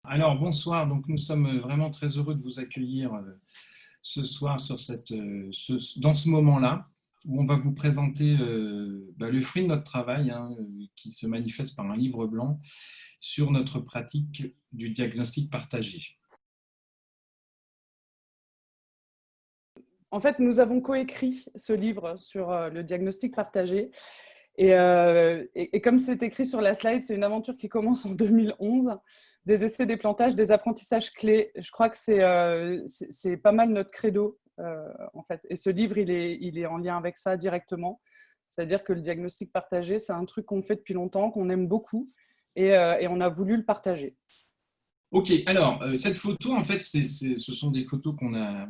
Alors bonsoir, donc nous sommes vraiment très heureux de vous accueillir ce soir sur dans ce moment-là où on va vous présenter le fruit de notre travail qui se manifeste par un livre blanc sur notre pratique du diagnostic partagé. En fait, nous avons coécrit ce livre sur le diagnostic partagé. Et comme c'est écrit sur la slide, c'est une aventure qui commence en 2011. Des essais, des plantages, des apprentissages clés. Je crois que c'est pas mal notre credo, en fait. Et ce livre, il est en lien avec ça directement. C'est-à-dire que le diagnostic partagé, c'est un truc qu'on fait depuis longtemps, qu'on aime beaucoup, et on a voulu le partager. Ok, alors cette photo, en fait, ce sont des photos qu'on a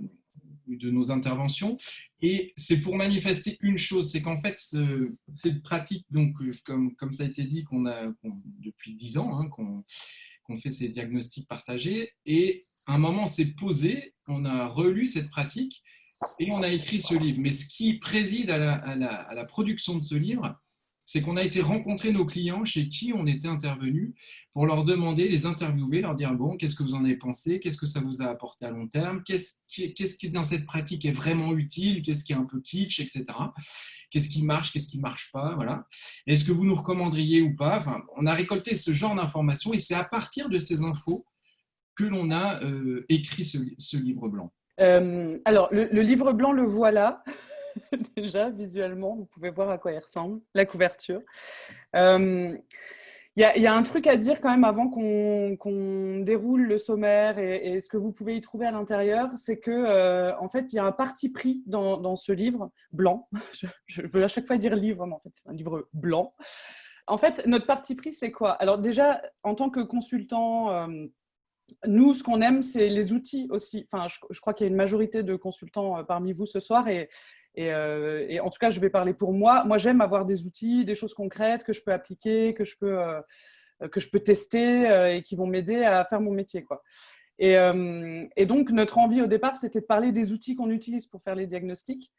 de nos interventions, et c'est pour manifester une chose, c'est qu'en fait, cette pratique, donc, comme ça a été dit, depuis 10 ans, qu'on fait ces diagnostics partagés, et à un moment, on s'est posé, on a relu cette pratique, et on a écrit ce livre. Mais ce qui préside à la production de ce livre, c'est qu'on a été rencontrer nos clients chez qui on était intervenu pour leur demander, les interviewer, leur dire bon, qu'est-ce que vous en avez pensé, qu'est-ce que ça vous a apporté à long terme, qu'est-ce qui dans cette pratique est vraiment utile, qu'est-ce qui est un peu kitsch, etc. Qu'est-ce qui ne marche pas, voilà. Est-ce que vous nous recommanderiez ou pas? Enfin, on a récolté ce genre d'informations et c'est à partir de ces infos que l'on a écrit ce livre blanc. Alors, le livre blanc, le voilà. Déjà, visuellement, vous pouvez voir à quoi il ressemble, la couverture. Il y a un truc à dire quand même avant qu'on déroule le sommaire et ce que vous pouvez y trouver à l'intérieur, c'est que en fait, il y a un parti pris dans ce livre blanc. Je veux à chaque fois dire livre, mais en fait, c'est un livre blanc. En fait, notre parti pris, c'est quoi? Alors déjà, en tant que consultant, nous, ce qu'on aime, c'est les outils aussi. Enfin, je crois qu'il y a une majorité de consultants parmi vous ce soir et en tout cas, je vais parler pour moi. Moi, j'aime avoir des outils, des choses concrètes que je peux appliquer, que je peux tester et qui vont m'aider à faire mon métier, quoi. Et donc, notre envie au départ, c'était de parler des outils qu'on utilise pour faire les diagnostics.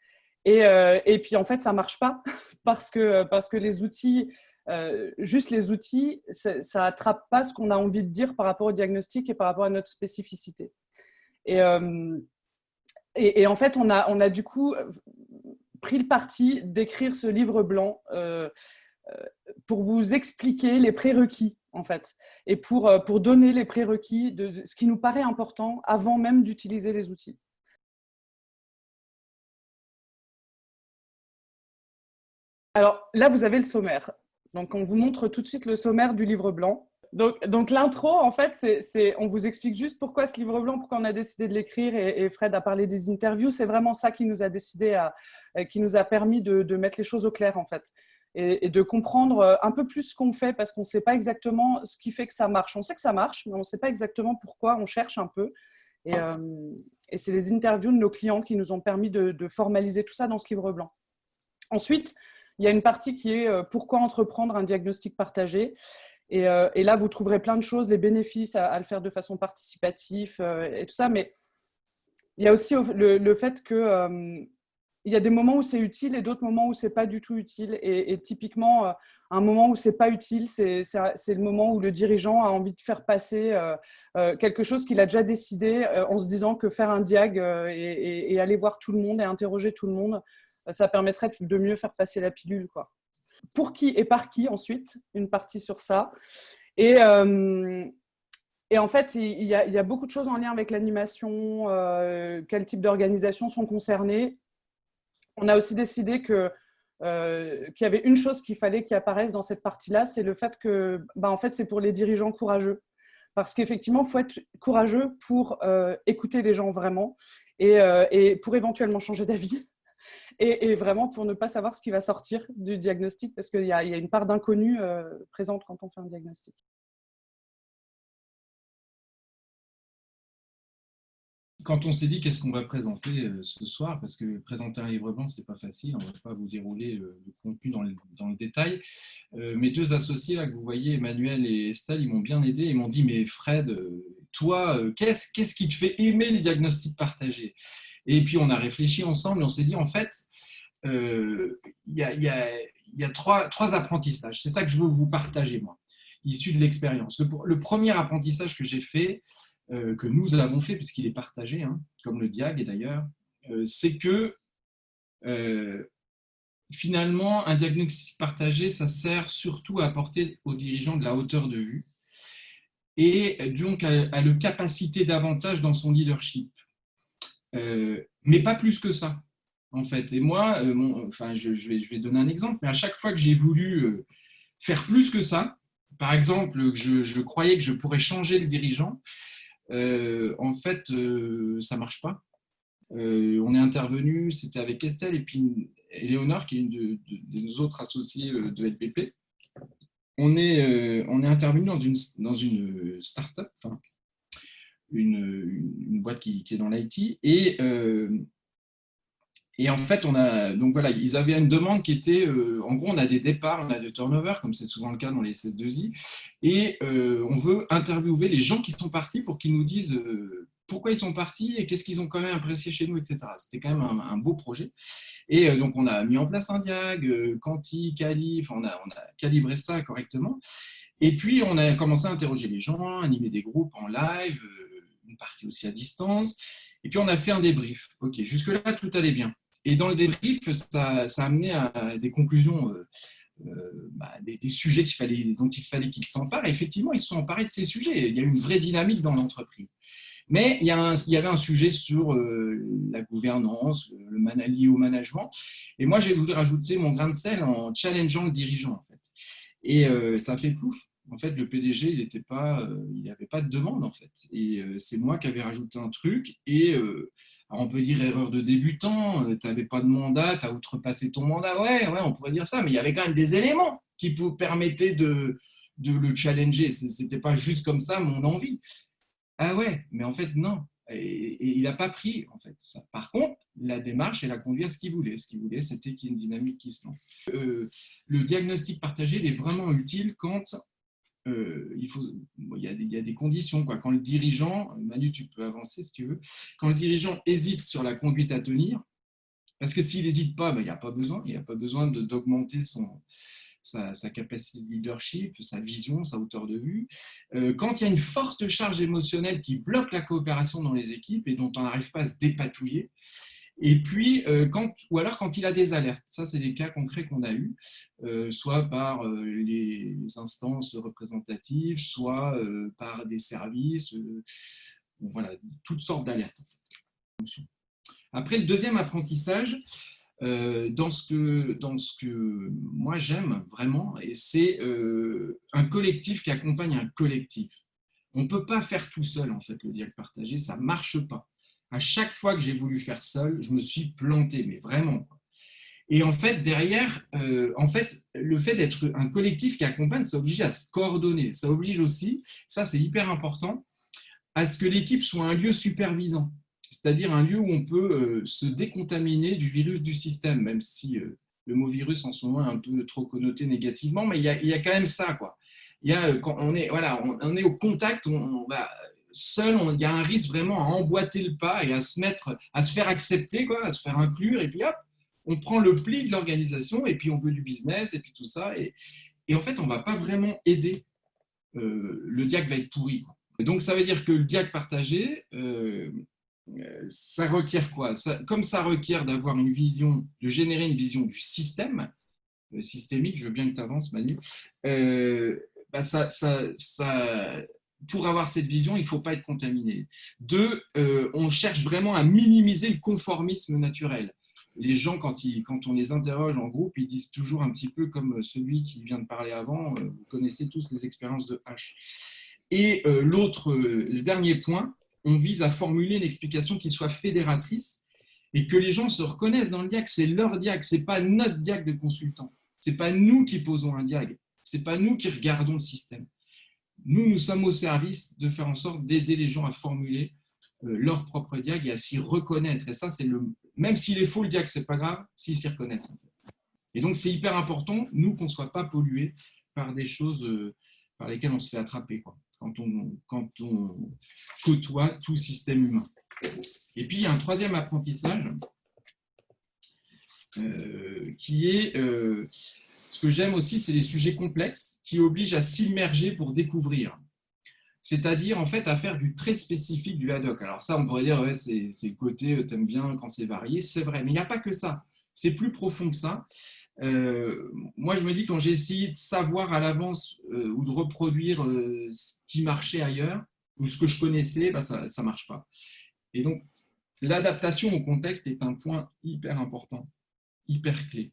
Et puis, en fait, ça ne marche pas parce que les outils, juste les outils, ça n'attrape pas ce qu'on a envie de dire par rapport au diagnostic et par rapport à notre spécificité. Et en fait, on a du coup pris le parti d'écrire ce livre blanc pour vous expliquer les prérequis, en fait, et pour donner les prérequis de ce qui nous paraît important avant même d'utiliser les outils. Alors là, vous avez le sommaire. Donc, on vous montre tout de suite le sommaire du livre blanc. Donc l'intro, en fait, on vous explique juste pourquoi ce livre blanc, pourquoi on a décidé de l'écrire, et Fred a parlé des interviews. C'est vraiment ça qui nous a qui nous a permis de mettre les choses au clair, en fait, et de comprendre un peu plus ce qu'on fait, parce qu'on ne sait pas exactement ce qui fait que ça marche. On sait que ça marche, mais on ne sait pas exactement pourquoi. On cherche un peu. Et c'est les interviews de nos clients qui nous ont permis de formaliser tout ça dans ce livre blanc. Ensuite, il y a une partie qui est pourquoi entreprendre un diagnostic partagé. Et là, vous trouverez plein de choses, les bénéfices à le faire de façon participative et tout ça. Mais il y a aussi le fait qu'il y a des moments où c'est utile et d'autres moments où ce n'est pas du tout utile. Et typiquement, un moment où ce n'est pas utile, c'est le moment où le dirigeant a envie de faire passer quelque chose qu'il a déjà décidé en se disant que faire un diag et aller voir tout le monde et interroger tout le monde, ça permettrait de mieux faire passer la pilule, quoi. Pour qui et par qui, ensuite, une partie sur ça. Et en fait, il y a beaucoup de choses en lien avec l'animation, quel type d'organisations sont concernées. On a aussi décidé qu'il y avait une chose qu'il fallait qui apparaisse dans cette partie-là, c'est le fait que, en fait, c'est pour les dirigeants courageux. Parce qu'effectivement, il faut être courageux pour écouter les gens vraiment et pour éventuellement changer d'avis. Et vraiment pour ne pas savoir ce qui va sortir du diagnostic, parce qu'il y a une part d'inconnu présente quand on fait un diagnostic. Quand on s'est dit qu'est-ce qu'on va présenter ce soir, parce que présenter un livre blanc, c'est pas facile, on ne va pas vous dérouler le contenu dans le détail. Mes deux associés, là, que vous voyez, Emmanuel et Estelle, ils m'ont bien aidé. Ils m'ont dit, mais Fred, toi, qu'est-ce qui te fait aimer le diagnostic partagé? Et puis, on a réfléchi ensemble et on s'est dit, en fait, il y a trois apprentissages. C'est ça que je veux vous partager, moi. issu de l'expérience. Le premier apprentissage que j'ai fait, que nous avons fait, puisqu'il est partagé, hein, comme le diag d'ailleurs, c'est que finalement, un diagnostic partagé, ça sert surtout à apporter aux dirigeants de la hauteur de vue et donc à la capacité davantage dans son leadership. Mais pas plus que ça, en fait. Et moi, je vais donner un exemple, mais à chaque fois que j'ai voulu faire plus que ça, par exemple, je croyais que je pourrais changer le dirigeant, en fait, ça ne marche pas. On est intervenu, c'était avec Estelle et puis Éléonore, qui est une de nos autres associés de LPP. On est intervenu dans une start-up, enfin, une boîte qui est dans l'IT, et en fait, donc voilà, ils avaient une demande qui était, en gros, on a des départs, on a des turnovers, comme c'est souvent le cas dans les SS2I, et on veut interviewer les gens qui sont partis pour qu'ils nous disent pourquoi ils sont partis et qu'est-ce qu'ils ont quand même apprécié chez nous, etc. C'était quand même un beau projet. Et donc, on a mis en place un diag, quanti, quali, enfin, on a calibré ça correctement. Et puis, on a commencé à interroger les gens, animer des groupes en live, une partie aussi à distance. Et puis, on a fait un débrief. OK, jusque-là, tout allait bien. Et dans le débrief, ça a amené à des conclusions, des sujets dont il fallait qu'ils s'emparent. Et effectivement, ils se sont emparés de ces sujets. Il y a une vraie dynamique dans l'entreprise. Mais il y avait un sujet sur la gouvernance, lié au management. Et moi, j'ai voulu rajouter mon grain de sel en challengeant le dirigeant, en fait. Et ça a fait plouf. En fait, le PDG, il n'y avait pas de demande, en fait. Et c'est moi qui avais rajouté un truc. Et alors on peut dire erreur de débutant, tu n'avais pas de mandat, tu as outrepassé ton mandat. Ouais, on pourrait dire ça, mais il y avait quand même des éléments qui permettaient de le challenger. Ce n'était pas juste comme ça mon envie. Ah ouais, mais en fait, non. Et il n'a pas pris, en fait, ça. Par contre, la démarche, elle a conduit à ce qu'il voulait. Ce qu'il voulait, c'était qu'il y ait une dynamique qui se lance. Le diagnostic partagé, il est vraiment utile quand il y a des conditions, quoi. Quand le dirigeant, Manu, tu peux avancer si tu veux, quand le dirigeant hésite sur la conduite à tenir, parce que s'il n'hésite pas, il n'y a pas besoin d'augmenter sa capacité de leadership, sa vision, sa hauteur de vue. Quand il y a une forte charge émotionnelle qui bloque la coopération dans les équipes et dont on n'arrive pas à se dépatouiller, et puis, ou alors quand il a des alertes, ça c'est des cas concrets qu'on a eus, soit par les instances représentatives, soit par des services, voilà, toutes sortes d'alertes. Après, le deuxième apprentissage, dans ce que moi j'aime vraiment, et c'est un collectif qui accompagne un collectif. On ne peut pas faire tout seul, en fait, le dialogue partagé, ça ne marche pas. À chaque fois que j'ai voulu faire seul, je me suis planté, mais vraiment. Et en fait, derrière, le fait d'être un collectif qui accompagne, ça oblige à se coordonner. Ça oblige aussi, ça c'est hyper important, à ce que l'équipe soit un lieu supervisant. C'est-à-dire un lieu où on peut se décontaminer du virus du système, même si le mot virus en ce moment est un peu trop connoté négativement, mais il y a quand même ça, quoi. Quand on est au contact, seul, il y a un risque vraiment à emboîter le pas et à se faire accepter, quoi, à se faire inclure, et puis hop, on prend le pli de l'organisation, et puis on veut du business, et puis tout ça, et en fait, on ne va pas vraiment aider. Le diag va être pourri, quoi. Et donc, ça veut dire que le diag partagé, ça requiert quoi? Comme ça requiert d'avoir une vision, de générer une vision du système, systémique, je veux bien que tu avances, Manu, pour avoir cette vision, il ne faut pas être contaminé. Deux, on cherche vraiment à minimiser le conformisme naturel. Les gens, quand on les interroge en groupe, ils disent toujours un petit peu comme celui qui vient de parler avant, vous connaissez tous les expériences de H. Et le dernier point, on vise à formuler une explication qui soit fédératrice et que les gens se reconnaissent dans le diag. C'est leur diag, ce n'est pas notre diag de consultant. Ce n'est pas nous qui posons un diag. Ce n'est pas nous qui regardons le système. Nous sommes au service de faire en sorte d'aider les gens à formuler leur propre diag et à s'y reconnaître. Et ça, même s'il est faux, le diag, ce n'est pas grave s'ils s'y reconnaissent. En fait. Et donc, c'est hyper important, nous, qu'on ne soit pas pollués par des choses par lesquelles on se fait attraper, quoi, quand on côtoie tout système humain. Et puis, il y a un troisième apprentissage qui est Ce que j'aime aussi, c'est les sujets complexes qui obligent à s'immerger pour découvrir. C'est-à-dire, en fait, à faire du très spécifique, du ad hoc. Alors ça, on pourrait dire, ouais, c'est le côté, t'aimes bien quand c'est varié. C'est vrai, mais il n'y a pas que ça. C'est plus profond que ça. Moi, je me dis, quand j'ai essayé de savoir à l'avance ou de reproduire ce qui marchait ailleurs ou ce que je connaissais, bah, ça ne marche pas. Et donc, l'adaptation au contexte est un point hyper important, hyper clé.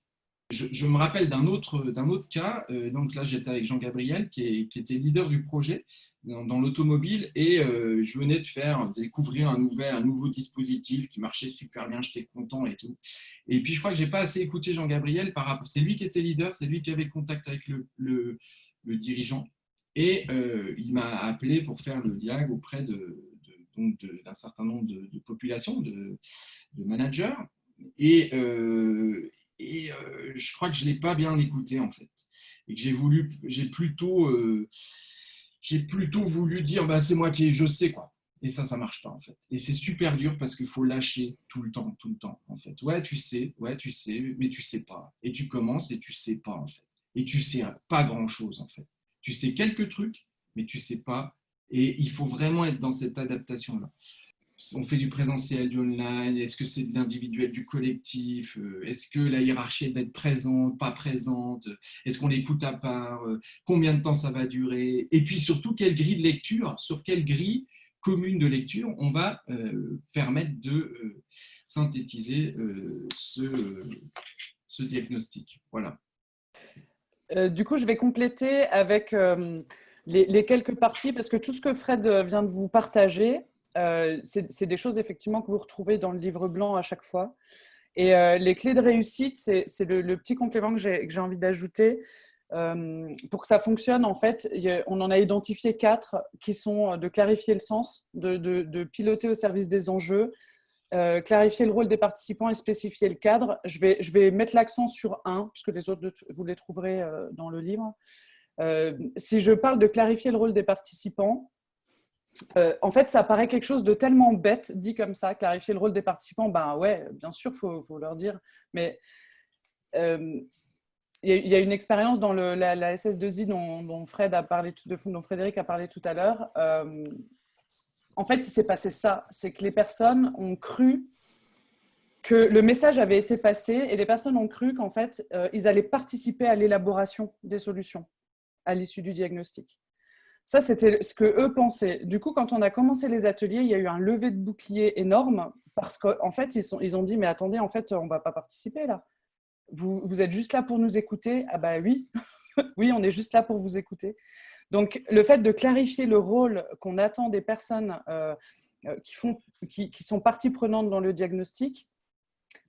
Je me rappelle d'un autre cas. Donc là, j'étais avec Jean-Gabriel, qui était leader du projet dans l'automobile, et je venais de découvrir un nouveau dispositif qui marchait super bien. J'étais content et tout. Et puis, je crois que je n'ai pas assez écouté Jean-Gabriel par rapport. C'est lui qui était leader, c'est lui qui avait contact avec le dirigeant. Et il m'a appelé pour faire le diag auprès d'un certain nombre de populations, de managers. Et je crois que je ne l'ai pas bien écouté, en fait. Et que j'ai plutôt voulu dire, bah, c'est moi je sais, quoi. Et ça ne marche pas, en fait. Et c'est super dur parce qu'il faut lâcher tout le temps, en fait. Ouais, tu sais, mais tu ne sais pas. Et tu commences et tu ne sais pas, en fait. Et tu ne sais pas grand-chose, en fait. Tu sais quelques trucs, mais tu ne sais pas. Et il faut vraiment être dans cette adaptation-là. On fait du présentiel, du online, est-ce que c'est de l'individuel, du collectif, est-ce que la hiérarchie est d'être présente, pas présente, est-ce qu'on l'écoute à part, combien de temps ça va durer, et puis surtout quelle grille de lecture, sur quelle grille commune de lecture on va permettre de synthétiser ce diagnostic. Voilà. Du coup, je vais compléter avec les quelques parties, parce que tout ce que Fred vient de vous partager, c'est des choses effectivement que vous retrouvez dans le livre blanc à chaque fois. Et les clés de réussite, c'est le petit complément que j'ai envie d'ajouter. Pour que ça fonctionne, en fait, on en a identifié 4 qui sont de clarifier le sens, de piloter au service des enjeux, clarifier le rôle des participants et spécifier le cadre. Je vais mettre l'accent sur un, puisque les autres, vous les trouverez dans le livre. Si je parle de clarifier le rôle des participants, en fait, ça paraît quelque chose de tellement bête, dit comme ça, clarifier le rôle des participants, ben ouais, bien sûr, il faut leur dire. Mais il y a une expérience dans la SS2I dont Frédéric a parlé tout à l'heure. En fait, il s'est passé ça, c'est que les personnes ont cru que le message avait été passé et les personnes ont cru qu'en fait, ils allaient participer à l'élaboration des solutions à l'issue du diagnostic. Ça, c'était ce qu'eux pensaient. Du coup, quand on a commencé les ateliers, il y a eu un lever de bouclier énorme parce qu'en fait, ils ont dit, mais attendez, en fait, on ne va pas participer là. Vous êtes juste là pour nous écouter. Ah bah oui, oui, on est juste là pour vous écouter. Donc, le fait de clarifier le rôle qu'on attend des personnes qui sont partie prenante dans le diagnostic,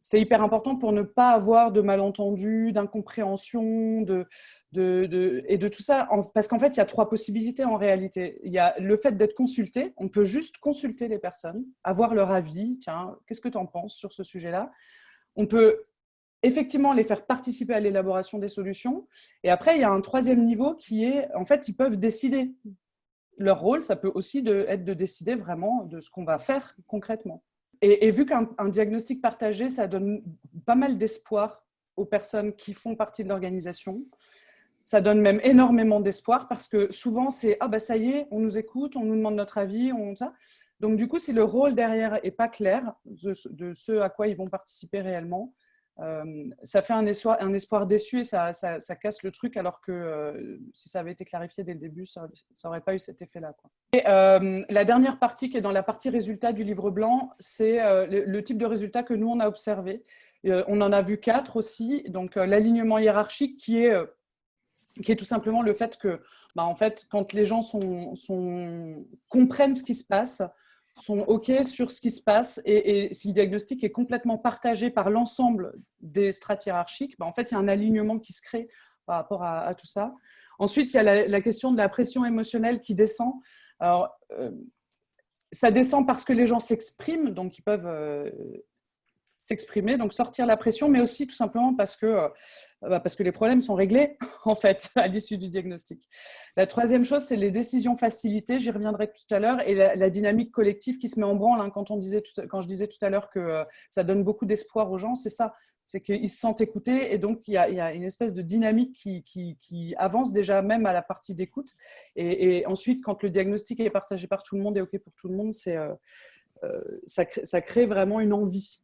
c'est hyper important pour ne pas avoir de malentendus, d'incompréhension, et de tout ça, parce qu'en fait, il y a 3 possibilités en réalité. Il y a le fait d'être consulté, on peut juste consulter les personnes, avoir leur avis, tiens, qu'est-ce que tu en penses sur ce sujet-là? On peut effectivement les faire participer à l'élaboration des solutions, et après, il y a un 3e niveau qui est, en fait, ils peuvent décider. Leur rôle, ça peut aussi être de décider vraiment de ce qu'on va faire concrètement. Et vu qu'un diagnostic partagé, ça donne pas mal d'espoir aux personnes qui font partie de l'organisation. Ça donne même énormément d'espoir parce que souvent, c'est « Ah, bah ça y est, on nous écoute, on nous demande notre avis. » Donc, du coup, si le rôle derrière n'est pas clair de ce à quoi ils vont participer réellement, ça fait un espoir déçu et ça casse le truc, alors que si ça avait été clarifié dès le début, ça n'aurait pas eu cet effet-là, quoi. Et la dernière partie qui est dans la partie résultats du livre blanc, c'est le type de résultats que nous, on a observé. On en a vu 4 aussi. Donc, l'alignement hiérarchique qui est tout simplement le fait que, en fait, quand les gens comprennent ce qui se passe, sont OK sur ce qui se passe, et si le diagnostic est complètement partagé par l'ensemble des strates hiérarchiques, en fait, il y a un alignement qui se crée par rapport à tout ça. Ensuite, il y a la question de la pression émotionnelle qui descend. Alors, ça descend parce que les gens s'expriment, donc ils peuvent s'exprimer, donc sortir la pression, mais aussi tout simplement parce que les problèmes sont réglés, en fait, à l'issue du diagnostic. La troisième chose, c'est les décisions facilitées, j'y reviendrai tout à l'heure, et la dynamique collective qui se met en branle. Hein, quand je disais tout à l'heure que ça donne beaucoup d'espoir aux gens, c'est ça, c'est qu'ils se sentent écoutés, et donc il y a une espèce de dynamique qui avance déjà même à la partie d'écoute. Et ensuite, quand le diagnostic est partagé par tout le monde et OK pour tout le monde, ça crée vraiment une envie.